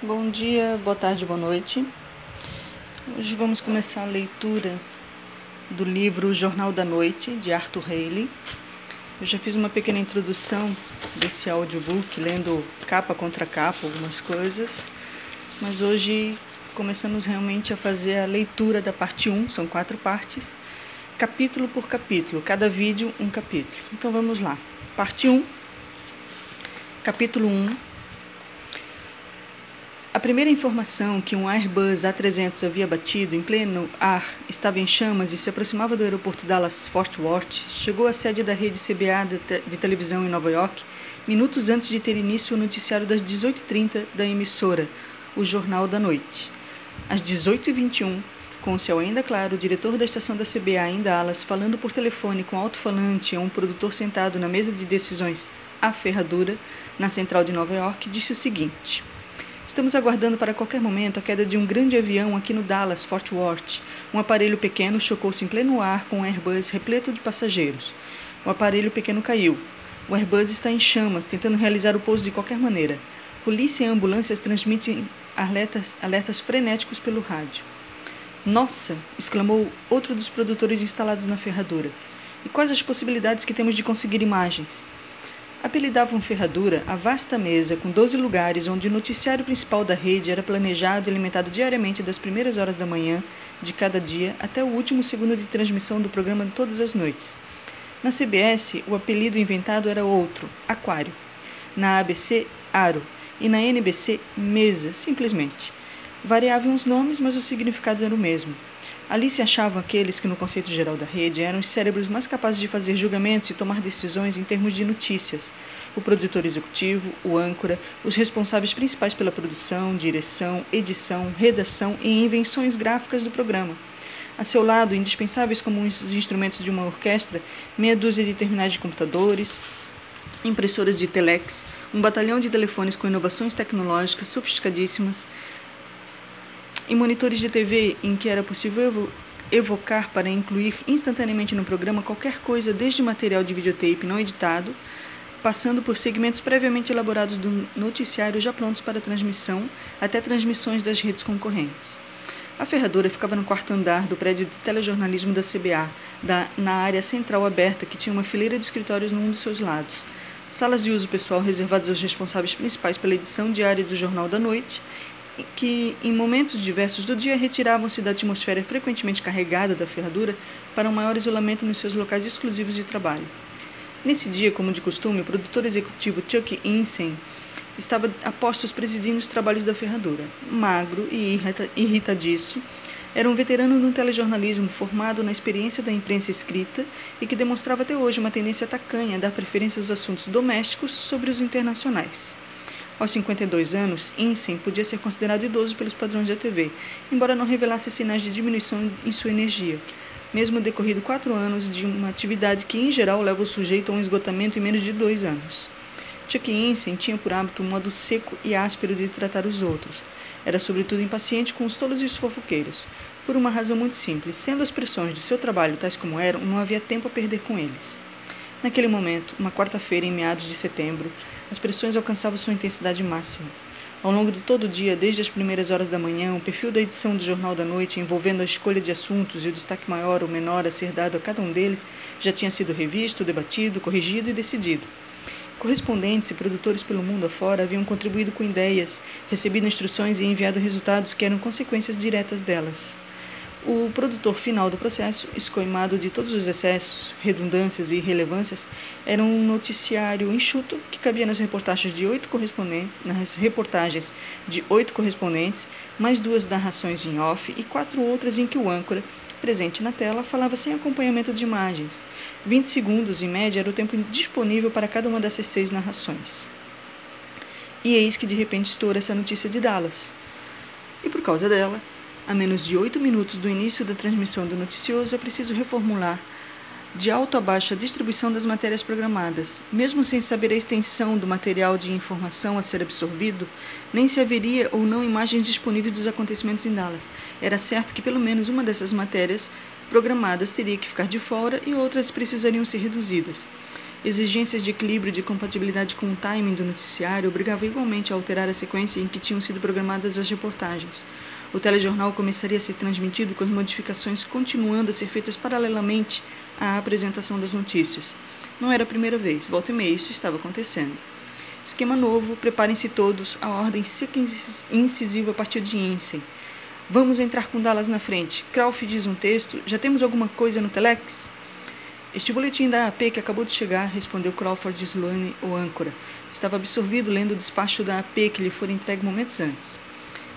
Bom dia, boa tarde, boa noite. Hoje vamos começar a leitura do livro O Jornal da Noite, de Arthur Hailey. Eu já fiz uma pequena introdução desse audiobook, lendo capa contra capa, algumas coisas, mas hoje começamos realmente a fazer a leitura da parte 1, são 4 partes, capítulo por capítulo, cada vídeo um capítulo. Então vamos lá. Parte 1, capítulo 1. A primeira informação que um Airbus A300 havia batido em pleno ar estava em chamas e se aproximava do aeroporto Dallas-Fort Worth chegou à sede da rede CBA de televisão em Nova York minutos antes de ter início o noticiário das 18h30 da emissora, o Jornal da Noite. Às 18h21, com o céu ainda claro, o diretor da estação da CBA em Dallas, falando por telefone com alto-falante a um produtor sentado na mesa de decisões à ferradura, na central de Nova York, disse o seguinte: "Estamos aguardando para qualquer momento a queda de um grande avião aqui no Dallas, Fort Worth. Um aparelho pequeno chocou-se em pleno ar com um Airbus repleto de passageiros. O aparelho pequeno caiu. O Airbus está em chamas, tentando realizar o pouso de qualquer maneira. Polícia e ambulâncias transmitem alertas frenéticos pelo rádio." "Nossa!" exclamou outro dos produtores instalados na ferradura. "E quais as possibilidades que temos de conseguir imagens?" Apelidavam ferradura a vasta mesa com 12 lugares onde o noticiário principal da rede era planejado e alimentado diariamente das primeiras horas da manhã de cada dia até o último segundo de transmissão do programa de todas as noites. Na CBS, o apelido inventado era outro, Aquário. Na ABC, Aro. E na NBC, Mesa, simplesmente. Variavam os nomes, mas o significado era o mesmo. Ali se achavam aqueles que, no conceito geral da rede, eram os cérebros mais capazes de fazer julgamentos e tomar decisões em termos de notícias. O produtor executivo, o âncora, os responsáveis principais pela produção, direção, edição, redação e invenções gráficas do programa. A seu lado, indispensáveis como os instrumentos de uma orquestra, meia dúzia de terminais de computadores, impressoras de telex, um batalhão de telefones com inovações tecnológicas sofisticadíssimas, e monitores de TV em que era possível evocar para incluir instantaneamente no programa qualquer coisa, desde material de videotape não editado, passando por segmentos previamente elaborados do noticiário já prontos para transmissão, até transmissões das redes concorrentes. A ferradura ficava no quarto andar do prédio de telejornalismo da CBA, na área central aberta que tinha uma fileira de escritórios num dos seus lados. Salas de uso pessoal reservadas aos responsáveis principais pela edição diária do Jornal da Noite, que, em momentos diversos do dia, retiravam-se da atmosfera frequentemente carregada da ferradura para um maior isolamento nos seus locais exclusivos de trabalho. Nesse dia, como de costume, o produtor executivo Chuck Insee estava a postos presidindo os trabalhos da ferradura. Magro e irritadiço, era um veterano no telejornalismo formado na experiência da imprensa escrita e que demonstrava até hoje uma tendência tacanha a dar preferência aos assuntos domésticos sobre os internacionais. Aos 52 anos, Insee podia ser considerado idoso pelos padrões da TV, embora não revelasse sinais de diminuição em sua energia, mesmo decorrido 4 anos de uma atividade que, em geral, leva o sujeito a um esgotamento em menos de 2 anos. Chuck Insee tinha por hábito um modo seco e áspero de tratar os outros. Era, sobretudo, impaciente com os tolos e os fofoqueiros, por uma razão muito simples: sendo as pressões de seu trabalho tais como eram, não havia tempo a perder com eles. Naquele momento, uma quarta-feira em meados de setembro, as pressões alcançavam sua intensidade máxima. Ao longo de todo o dia, desde as primeiras horas da manhã, o perfil da edição do Jornal da Noite, envolvendo a escolha de assuntos e o destaque maior ou menor a ser dado a cada um deles, já tinha sido revisto, debatido, corrigido e decidido. Correspondentes e produtores pelo mundo afora haviam contribuído com ideias, recebido instruções e enviado resultados que eram consequências diretas delas. O produtor final do processo, escoimado de todos os excessos, redundâncias e irrelevâncias, era um noticiário enxuto que cabia nas reportagens de 8 correspondentes, mais 2 narrações em off e 4 outras em que o âncora, presente na tela, falava sem acompanhamento de imagens. 20 segundos, em média, era o tempo disponível para cada uma dessas 6 narrações. E eis que de repente estoura essa notícia de Dallas. E por causa dela, a menos de 8 minutos do início da transmissão do noticioso, é preciso reformular de alto a baixo a distribuição das matérias programadas. Mesmo sem saber a extensão do material de informação a ser absorvido, nem se haveria ou não imagens disponíveis dos acontecimentos em Dallas. Era certo que pelo menos uma dessas matérias programadas teria que ficar de fora e outras precisariam ser reduzidas. Exigências de equilíbrio e de compatibilidade com o timing do noticiário obrigavam igualmente a alterar a sequência em que tinham sido programadas as reportagens. O telejornal começaria a ser transmitido com as modificações continuando a ser feitas paralelamente à apresentação das notícias. Não era a primeira vez, volta e meia isso estava acontecendo. Esquema novo, preparem-se todos, a ordem seca e incisiva a partir de Insee. Vamos entrar com Dallas na frente. Krauf diz um texto, já temos alguma coisa no telex? Este boletim da AP que acabou de chegar, respondeu Crawford Sloane, o âncora. Estava absorvido lendo o despacho da AP que lhe fora entregue momentos antes.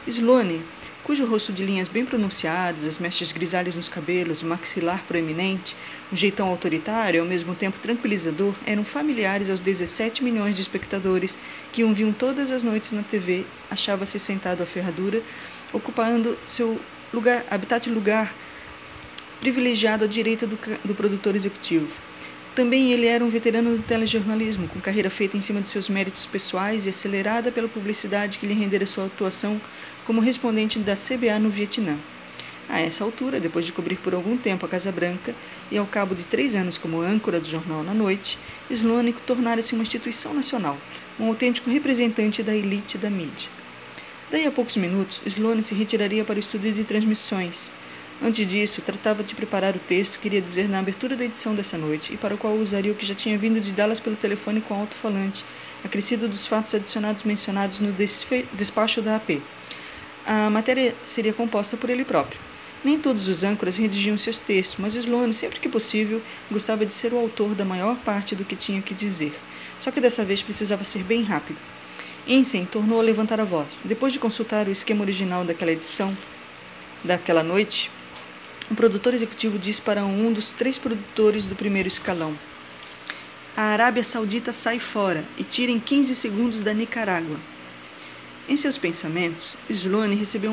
Sloane, cujo rosto de linhas bem pronunciadas, as mechas grisalhas nos cabelos, o maxilar proeminente, um jeitão autoritário e ao mesmo tempo tranquilizador, eram familiares aos 17 milhões de espectadores que o viam todas as noites na TV, achava-se sentado à ferradura, ocupando seu lugar privilegiado à direita do produtor executivo. Também ele era um veterano do telejornalismo, com carreira feita em cima de seus méritos pessoais e acelerada pela publicidade que lhe rendera sua atuação como respondente da CBA no Vietnã. A essa altura, depois de cobrir por algum tempo a Casa Branca e ao cabo de 3 anos como âncora do jornal na noite, Sloane tornara-se uma instituição nacional, um autêntico representante da elite da mídia. Daí a poucos minutos, Sloane se retiraria para o estúdio de transmissões. Antes disso, tratava de preparar o texto que iria dizer na abertura da edição dessa noite e para o qual usaria o que já tinha vindo de Dallas pelo telefone com alto-falante, acrescido dos fatos adicionados mencionados no despacho da AP. A matéria seria composta por ele próprio. Nem todos os âncoras redigiam seus textos, mas Sloane, sempre que possível, gostava de ser o autor da maior parte do que tinha que dizer. Só que dessa vez precisava ser bem rápido. Insee tornou a levantar a voz. Depois de consultar o esquema original daquela edição, daquela noite, o produtor executivo disse para um dos 3 produtores do primeiro escalão: a Arábia Saudita sai fora e tira em 15 segundos da Nicarágua. Em seus pensamentos, Sloane recebeu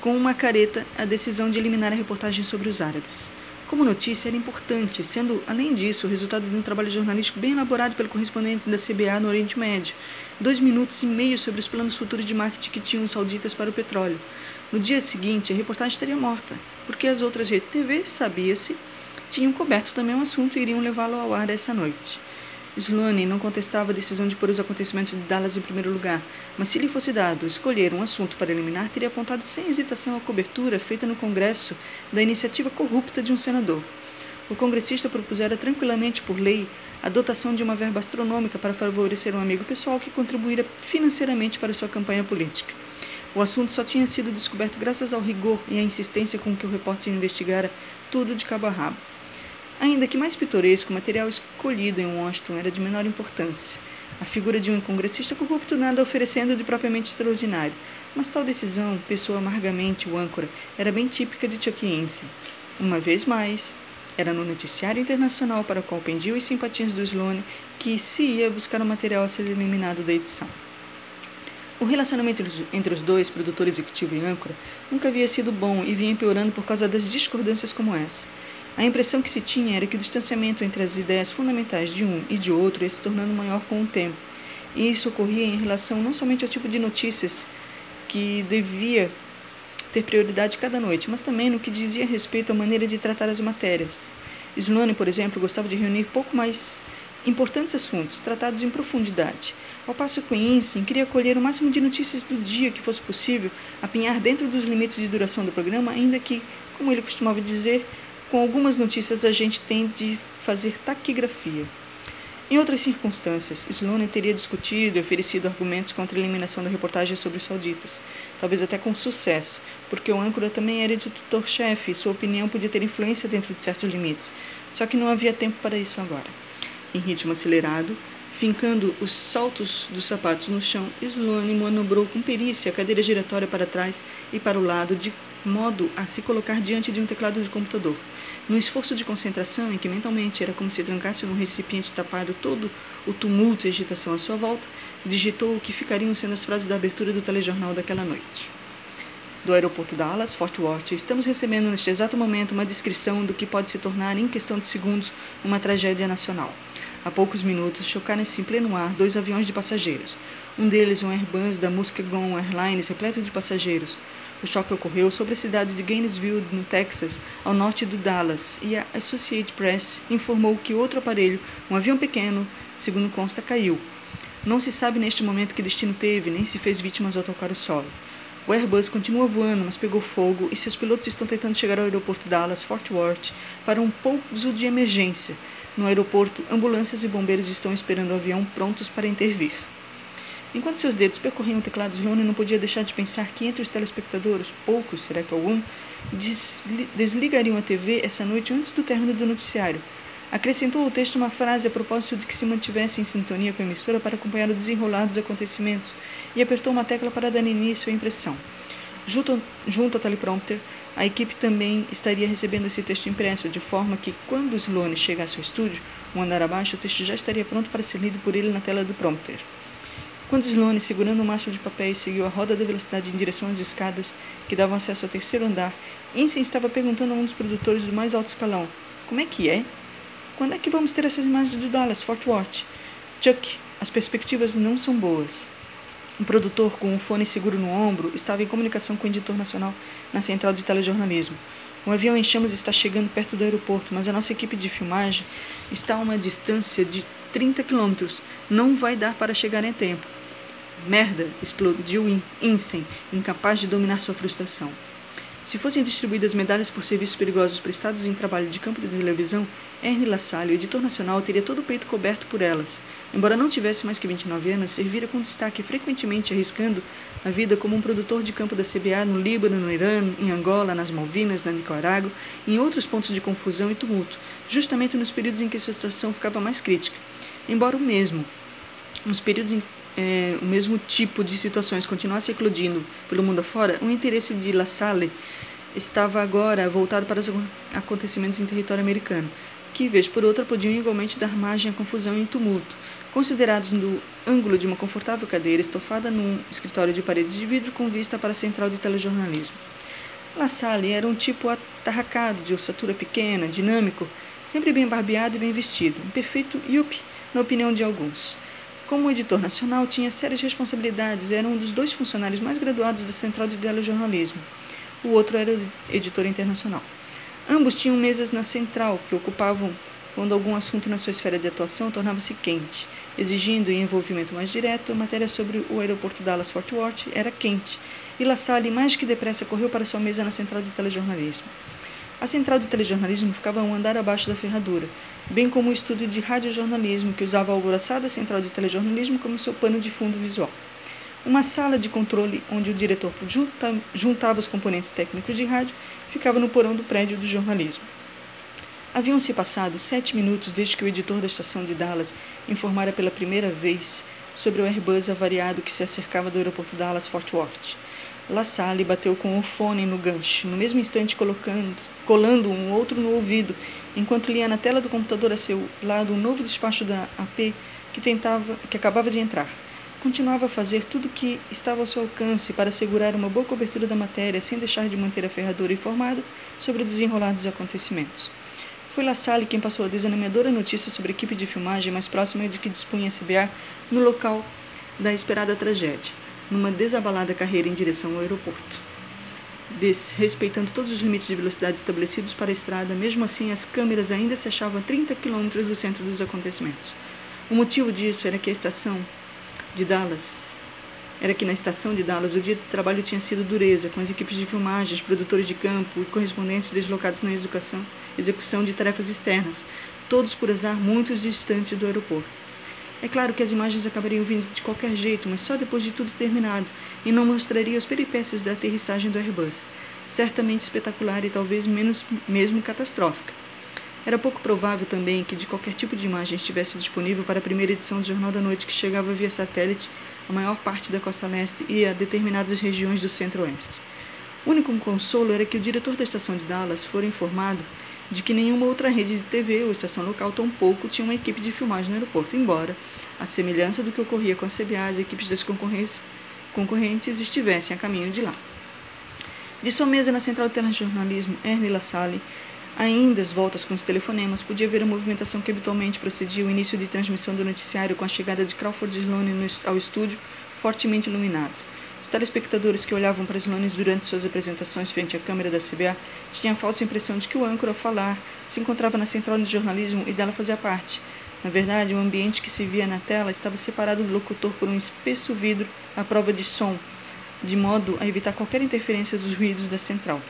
com uma careta a decisão de eliminar a reportagem sobre os árabes. Como notícia, era importante, sendo, além disso, o resultado de um trabalho jornalístico bem elaborado pelo correspondente da CBA no Oriente Médio. 2 minutos e meio sobre os planos futuros de marketing que tinham os sauditas para o petróleo. No dia seguinte, a reportagem estaria morta, porque as outras redes TV, sabia-se, tinham coberto também o assunto e iriam levá-lo ao ar essa noite. Sloane não contestava a decisão de pôr os acontecimentos de Dallas em primeiro lugar, mas se lhe fosse dado escolher um assunto para eliminar, teria apontado sem hesitação a cobertura feita no Congresso da iniciativa corrupta de um senador. O congressista propusera tranquilamente por lei a dotação de uma verba astronômica para favorecer um amigo pessoal que contribuíra financeiramente para sua campanha política. O assunto só tinha sido descoberto graças ao rigor e à insistência com que o repórter investigara tudo de cabo a rabo. Ainda que mais pitoresco, o material escolhido em Washington era de menor importância. A figura de um congressista corrupto nada oferecendo de propriamente extraordinário, mas tal decisão pesou amargamente o âncora, era bem típica de Chuck Insee. Uma vez mais, era no noticiário internacional para o qual pendiam as simpatias do Sloane que se ia buscar o material a ser eliminado da edição. O relacionamento entre os dois, produtor executivo e âncora, nunca havia sido bom e vinha empeorando por causa das discordâncias como essa. A impressão que se tinha era que o distanciamento entre as ideias fundamentais de um e de outro ia se tornando maior com o tempo, e isso ocorria em relação não somente ao tipo de notícias que devia ter prioridade cada noite, mas também no que dizia respeito à maneira de tratar as matérias. Sloane, por exemplo, gostava de reunir pouco mais importantes assuntos, tratados em profundidade, ao passo que Insee queria colher o máximo de notícias do dia que fosse possível, apinhar dentro dos limites de duração do programa, ainda que, como ele costumava dizer, com algumas notícias a gente tem de fazer taquigrafia. Em outras circunstâncias, Sloane teria discutido e oferecido argumentos contra a eliminação da reportagem sobre os sauditas, talvez até com sucesso, porque o âncora também era editor-chefe e sua opinião podia ter influência dentro de certos limites, só que não havia tempo para isso agora. Em ritmo acelerado, fincando os saltos dos sapatos no chão, Sloane manobrou com perícia a cadeira giratória para trás e para o lado, de modo a se colocar diante de um teclado de computador. Num esforço de concentração em que mentalmente era como se trancasse num recipiente tapado todo o tumulto e agitação à sua volta, digitou o que ficariam sendo as frases da abertura do telejornal daquela noite. Do aeroporto Dallas, Fort Worth, estamos recebendo neste exato momento uma descrição do que pode se tornar, em questão de segundos, uma tragédia nacional. Há poucos minutos, chocaram-se em pleno ar 2 aviões de passageiros. Um deles, um Airbus da Muskegon Airlines, repleto de passageiros. O choque ocorreu sobre a cidade de Gainesville, no Texas, ao norte do Dallas, e a Associated Press informou que outro aparelho, um avião pequeno, segundo consta, caiu. Não se sabe neste momento que destino teve, nem se fez vítimas ao tocar o solo. O Airbus continua voando, mas pegou fogo e seus pilotos estão tentando chegar ao aeroporto Dallas-Fort Worth para um pouso de emergência. No aeroporto, ambulâncias e bombeiros estão esperando o avião prontos para intervir. Enquanto seus dedos percorriam o teclado, Sloane não podia deixar de pensar que entre os telespectadores, poucos, será que algum, desligariam a TV essa noite antes do término do noticiário. Acrescentou ao texto uma frase a propósito de que se mantivesse em sintonia com a emissora para acompanhar o desenrolar dos acontecimentos e apertou uma tecla para dar início à impressão. Junto ao teleprompter, a equipe também estaria recebendo esse texto impresso, de forma que, quando Sloane chegasse ao estúdio, um andar abaixo, o texto já estaria pronto para ser lido por ele na tela do prompter. Quando Sloane, segurando um maço de papéis, seguiu a roda da velocidade em direção às escadas que davam acesso ao terceiro andar, Ensign estava perguntando a um dos produtores do mais alto escalão: "Como é que é? Quando é que vamos ter essas imagens do Dallas-Fort Worth?" "Chuck, as perspectivas não são boas." Um produtor com um fone seguro no ombro estava em comunicação com o editor nacional na central de telejornalismo. "Um avião em chamas está chegando perto do aeroporto, mas a nossa equipe de filmagem está a uma distância de 30 quilômetros. Não vai dar para chegar em tempo." "Merda!" explodiu Ensign, incapaz de dominar sua frustração. Se fossem distribuídas medalhas por serviços perigosos prestados em trabalho de campo de televisão, Ernie LaSalle, o editor nacional, teria todo o peito coberto por elas. Embora não tivesse mais que 29 anos, servira com destaque, frequentemente arriscando a vida como um produtor de campo da CBA no Líbano, no Irã, em Angola, nas Malvinas, na Nicarágua e em outros pontos de confusão e tumulto, justamente nos períodos em que sua situação ficava mais crítica. Embora o mesmo tipo de situações continuasse eclodindo pelo mundo afora, o interesse de LaSalle estava agora voltado para os acontecimentos em território americano, que, vez por outra, podiam igualmente dar margem à confusão e tumulto, considerados no ângulo de uma confortável cadeira estofada num escritório de paredes de vidro com vista para a central de telejornalismo. LaSalle era um tipo atarracado, de ossatura pequena, dinâmico, sempre bem barbeado e bem vestido, um perfeito yuppie, na opinião de alguns. Como editor nacional, tinha sérias responsabilidades, era um dos 2 funcionários mais graduados da central de telejornalismo. O outro era o editor internacional. Ambos tinham mesas na central, que ocupavam quando algum assunto na sua esfera de atuação tornava-se quente, exigindo em envolvimento mais direto. A matéria sobre o aeroporto Dallas-Fort Worth era quente, e LaSalle, mais que depressa, correu para sua mesa na central de telejornalismo. A central de telejornalismo ficava um andar abaixo da ferradura, bem como o estúdio de radiojornalismo, que usava a alvoroçada central de telejornalismo como seu pano de fundo visual. Uma sala de controle onde o diretor juntava os componentes técnicos de rádio ficava no porão do prédio do jornalismo. Haviam-se passado 7 minutos desde que o editor da estação de Dallas informara pela primeira vez sobre o Airbus avariado que se acercava do aeroporto Dallas-Fort Worth. LaSalle bateu com o fone no gancho, no mesmo instante colando um outro no ouvido, enquanto lia na tela do computador a seu lado um novo despacho da AP que acabava de entrar. Continuava a fazer tudo o que estava ao seu alcance para assegurar uma boa cobertura da matéria, sem deixar de manter a ferradura informada sobre o desenrolar dos acontecimentos. Foi LaSalle quem passou a desanimadora notícia sobre a equipe de filmagem mais próxima de que dispunha a CBA no local da esperada tragédia, numa desabalada carreira em direção ao aeroporto. Respeitando todos os limites de velocidade estabelecidos para a estrada, mesmo assim as câmeras ainda se achavam a 30 km do centro dos acontecimentos. O motivo disso era que na estação de Dallas o dia de trabalho tinha sido dureza, com as equipes de filmagens, produtores de campo e correspondentes deslocados na execução de tarefas externas, todos por azar muito distantes do aeroporto. É claro que as imagens acabariam vindo de qualquer jeito, mas só depois de tudo terminado, e não mostrariam as peripécias da aterrissagem do Airbus, certamente espetacular e talvez mesmo catastrófica. Era pouco provável também que de qualquer tipo de imagem estivesse disponível para a primeira edição do Jornal da Noite, que chegava via satélite a maior parte da costa leste e a determinadas regiões do centro-oeste. O único consolo era que o diretor da estação de Dallas fora informado de que nenhuma outra rede de TV ou estação local tampouco tinha uma equipe de filmagem no aeroporto, embora, à semelhança do que ocorria com a CBA, as equipes das concorrentes estivessem a caminho de lá. De sua mesa na central de telejornalismo, Ernie LaSalle, ainda às voltas com os telefonemas, podia ver a movimentação que habitualmente precedia o início de transmissão do noticiário com a chegada de Crawford Sloane ao estúdio, fortemente iluminado. Os telespectadores que olhavam para Sloane durante suas apresentações frente à câmera da CBA tinham a falsa impressão de que o âncora, ao falar, se encontrava na central de jornalismo e dela fazia parte. Na verdade, o ambiente que se via na tela estava separado do locutor por um espesso vidro à prova de som, de modo a evitar qualquer interferência dos ruídos da central,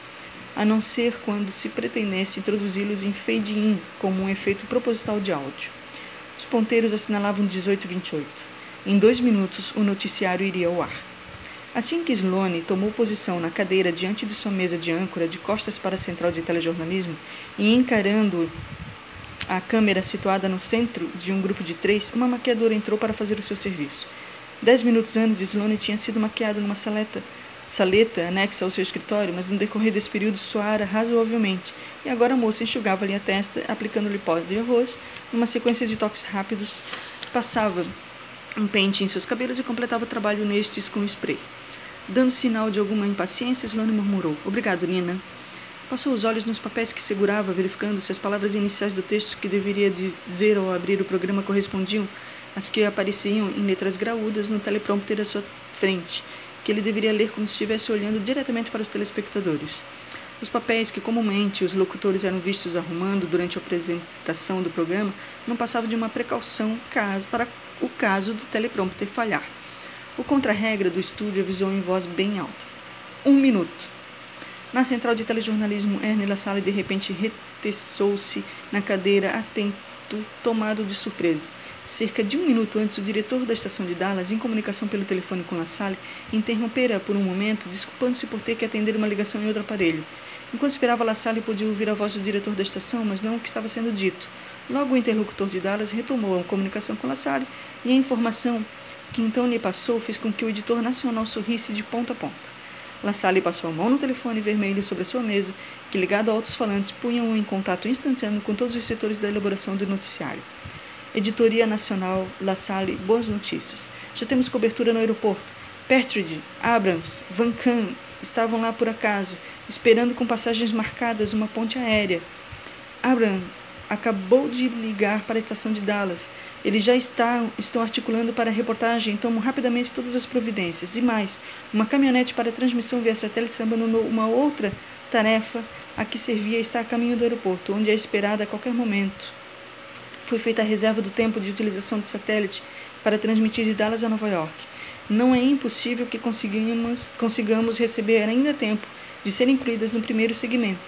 a não ser quando se pretendesse introduzi-los em fade-in como um efeito proposital de áudio. Os ponteiros assinalavam 18h28. Em 2 minutos, o noticiário iria ao ar. Assim que Sloane tomou posição na cadeira diante de sua mesa de âncora, de costas para a central de telejornalismo e encarando a câmera situada no centro de um grupo de 3, uma maquiadora entrou para fazer o seu serviço. 10 minutos antes, Sloane tinha sido maquiada numa saleta anexa ao seu escritório, mas no decorrer desse período suara razoavelmente, e agora a moça enxugava-lhe a testa, aplicando-lhe pó de arroz, numa sequência de toques rápidos, passava um pente em seus cabelos e completava o trabalho nestes com spray. Dando sinal de alguma impaciência, Sloane murmurou: "Obrigado, Nina." Passou os olhos nos papéis que segurava, verificando se as palavras iniciais do texto que deveria dizer ao abrir o programa correspondiam às que apareciam em letras graúdas no teleprompter à sua frente, que ele deveria ler como se estivesse olhando diretamente para os telespectadores. Os papéis que comumente os locutores eram vistos arrumando durante a apresentação do programa não passavam de uma precaução para o caso do teleprompter falhar. O contra-regra do estúdio avisou em voz bem alta: 1 minuto. Na central de telejornalismo, Ernie LaSalle de repente reteçou-se na cadeira, atento, tomado de surpresa. Cerca de 1 minuto antes, o diretor da estação de Dallas, em comunicação pelo telefone com LaSalle, interrompera por um momento, desculpando-se por ter que atender uma ligação em outro aparelho. Enquanto esperava, LaSalle podia ouvir a voz do diretor da estação, mas não o que estava sendo dito. Logo, o interlocutor de Dallas retomou a comunicação com LaSalle e a informação que então lhe passou fez com que o editor nacional sorrisse de ponta a ponta. LaSalle passou a mão no telefone vermelho sobre a sua mesa, que, ligado a altos-falantes, punham-o em contato instantâneo com todos os setores da elaboração do noticiário. Editoria Nacional, LaSalle, boas notícias. Já temos cobertura no aeroporto. Partridge, Abrams, Van Kahn estavam lá por acaso, esperando com passagens marcadas uma ponte aérea. Abrams acabou de ligar para a estação de Dallas. Eles já estão articulando para a reportagem e tomam rapidamente todas as providências. E mais, uma caminhonete para transmissão via satélite abandonou uma outra tarefa a que servia está a caminho do aeroporto, onde é esperada a qualquer momento. Foi feita a reserva do tempo de utilização do satélite para transmitir de Dallas a Nova York. Não é impossível que consigamos receber ainda tempo de ser incluídas no primeiro segmento.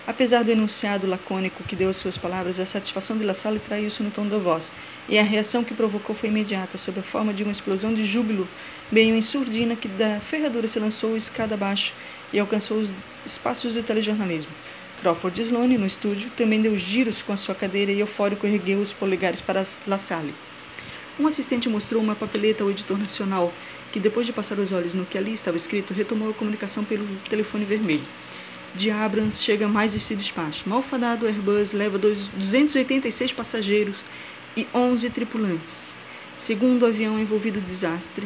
Apesar do enunciado lacônico que deu às suas palavras, a satisfação de LaSalle traiu-se no tom da voz, e a reação que provocou foi imediata, sob a forma de uma explosão de júbilo, meio em surdina, que da ferradura se lançou escada abaixo e alcançou os espaços do telejornalismo. Crawford Sloane, no estúdio, também deu giros com a sua cadeira e eufórico ergueu os polegares para LaSalle. Um assistente mostrou uma papeleta ao editor nacional, que, depois de passar os olhos no que ali estava escrito, retomou a comunicação pelo telefone vermelho. De Abrams chega mais este despacho. Malfadado Airbus leva 286 passageiros e 11 tripulantes. Segundo o avião envolvido no desastre,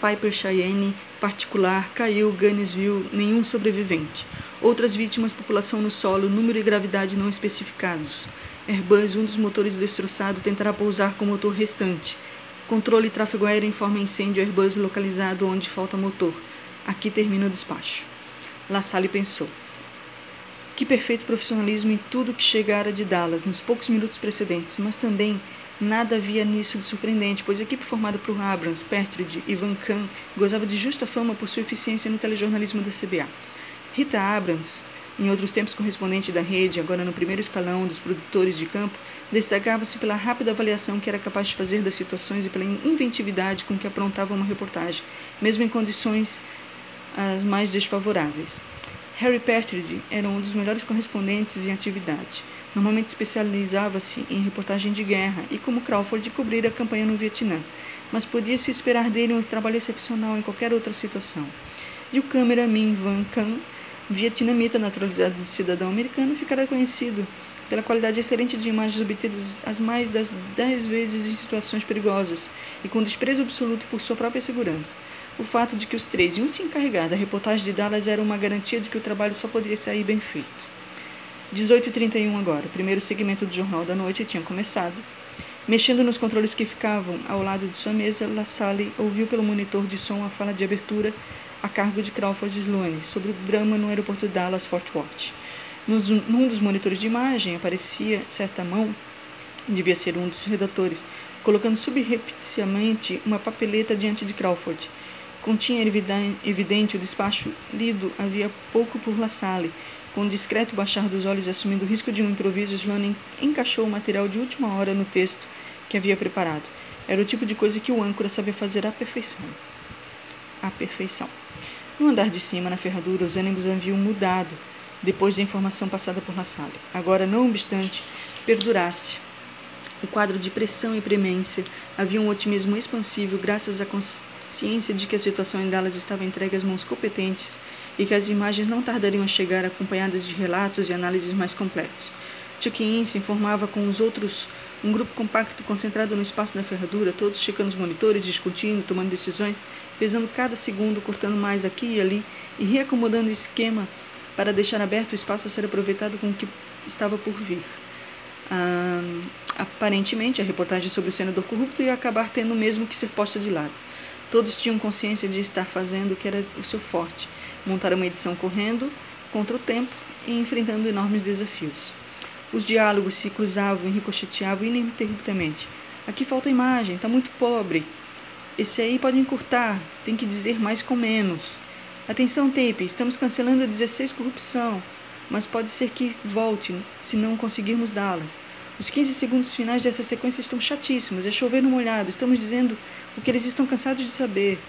Piper Cheyenne particular, caiu Gainesville, nenhum sobrevivente. Outras vítimas, população no solo, número e gravidade não especificados. Airbus, um dos motores destroçado, tentará pousar com o motor restante. Controle tráfego aéreo informa incêndio Airbus localizado onde falta motor. Aqui termina o despacho. LaSalle pensou. Que perfeito profissionalismo em tudo que chegara de Dallas nos poucos minutos precedentes, mas também nada havia nisso de surpreendente, pois a equipe formada por Abrams, Partridge e Van Kahn gozava de justa fama por sua eficiência no telejornalismo da CBA. Rita Abrams, em outros tempos correspondente da rede, agora no primeiro escalão dos produtores de campo, destacava-se pela rápida avaliação que era capaz de fazer das situações e pela inventividade com que aprontava uma reportagem, mesmo em condições as mais desfavoráveis. Harry Partridge era um dos melhores correspondentes em atividade. Normalmente especializava-se em reportagem de guerra e, como Crawford, de cobrir a campanha no Vietnã, mas podia-se esperar dele um trabalho excepcional em qualquer outra situação. E o câmera Minh Van Kahn, vietnamita naturalizado de cidadão americano, ficará conhecido pela qualidade excelente de imagens obtidas as mais das 10 vezes em situações perigosas e com desprezo absoluto por sua própria segurança. O fato de que os 3 iam se encarregar da reportagem de Dallas era uma garantia de que o trabalho só poderia sair bem feito. 18h31 agora. O primeiro segmento do Jornal da Noite tinha começado. Mexendo nos controles que ficavam ao lado de sua mesa, LaSalle ouviu pelo monitor de som a fala de abertura a cargo de Crawford Sloane sobre o drama no aeroporto de Dallas-Fort Worth. Num dos monitores de imagem aparecia certa mão, devia ser um dos redatores, colocando subrepticiamente uma papeleta diante de Crawford. Continha evidente o despacho lido havia pouco por LaSalle. Com um discreto baixar dos olhos, assumindo o risco de um improviso, Sloane encaixou o material de última hora no texto que havia preparado. Era o tipo de coisa que o âncora sabia fazer à perfeição. No andar de cima, na ferradura, os ânimos haviam mudado depois da informação passada por LaSalle. Agora, não obstante, perdurasse o quadro de pressão e premência, havia um otimismo expansivo graças à consciência de que a situação em Dallas estava entregue às mãos competentes e que as imagens não tardariam a chegar acompanhadas de relatos e análises mais completos. Chuck Ince informava com os outros um grupo compacto concentrado no espaço da ferradura, todos checando os monitores, discutindo, tomando decisões, pesando cada segundo, cortando mais aqui e ali e reacomodando o esquema para deixar aberto o espaço a ser aproveitado com o que estava por vir. Aparentemente, a reportagem sobre o senador corrupto ia acabar tendo mesmo que ser posta de lado. Todos tinham consciência de estar fazendo o que era o seu forte, montar uma edição correndo contra o tempo e enfrentando enormes desafios. Os diálogos se cruzavam e ricocheteavam ininterruptamente. Aqui falta imagem, está muito pobre. Esse aí pode encurtar, tem que dizer mais com menos. Atenção, tape, estamos cancelando a 16 corrupção, mas pode ser que volte se não conseguirmos dá-las. Os 15 segundos finais dessa sequência estão chatíssimos, é chover no molhado, estamos dizendo o que eles estão cansados de saber.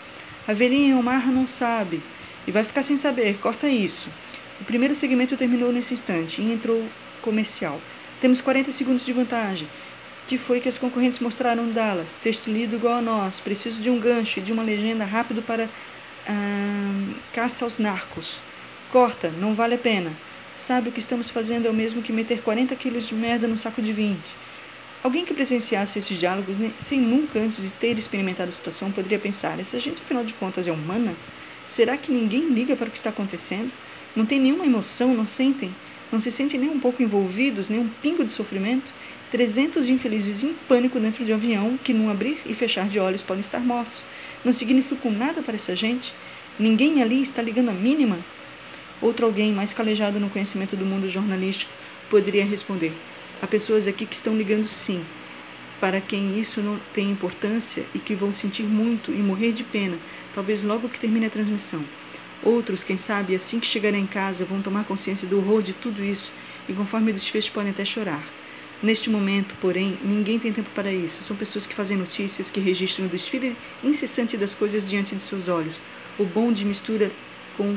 A velhinha Omar não sabe, e vai ficar sem saber, corta isso. O primeiro segmento terminou nesse instante, e entrou comercial. Temos 40 segundos de vantagem. Que foi que as concorrentes mostraram Dallas? Texto lido igual a nós, preciso de um gancho e de uma legenda rápido para caça aos narcos. Corta, não vale a pena. Sabe, o que estamos fazendo é o mesmo que meter 40 quilos de merda num saco de 20. Alguém que presenciasse esses diálogos sem nunca antes de ter experimentado a situação poderia pensar, essa gente afinal de contas é humana? Será que ninguém liga para o que está acontecendo? Não tem nenhuma emoção, não se sentem nem um pouco envolvidos, nem um pingo de sofrimento? 300 infelizes em pânico dentro de um avião que num abrir e fechar de olhos podem estar mortos. Não significam nada para essa gente? Ninguém ali está ligando a mínima? Outro alguém mais calejado no conhecimento do mundo jornalístico poderia responder. Há pessoas aqui que estão ligando sim, para quem isso não tem importância e que vão sentir muito e morrer de pena, talvez logo que termine a transmissão. Outros, quem sabe, assim que chegarem em casa, vão tomar consciência do horror de tudo isso e conforme o desfecho podem até chorar. Neste momento, porém, ninguém tem tempo para isso. São pessoas que fazem notícias, que registram o desfile incessante das coisas diante de seus olhos. O bom de mistura com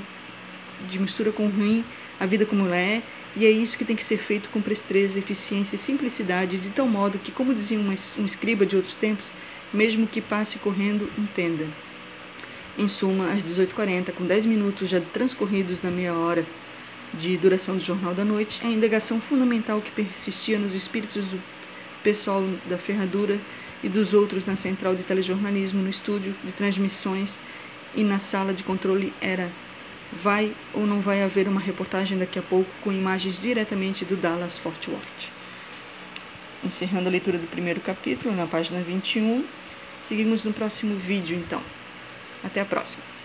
o ruim, a vida como ela é, e é isso que tem que ser feito com presteza, eficiência e simplicidade, de tal modo que, como dizia um escriba de outros tempos, mesmo que passe correndo, entenda. Em suma, às 18h40, com 10 minutos já transcorridos na meia hora de duração do Jornal da Noite, a indagação fundamental que persistia nos espíritos do pessoal da ferradura e dos outros na central de telejornalismo, no estúdio de transmissões e na sala de controle era: vai ou não vai haver uma reportagem daqui a pouco com imagens diretamente do Dallas-Fort Worth? Encerrando a leitura do primeiro capítulo, na página 21. Seguimos no próximo vídeo, então. Até a próxima.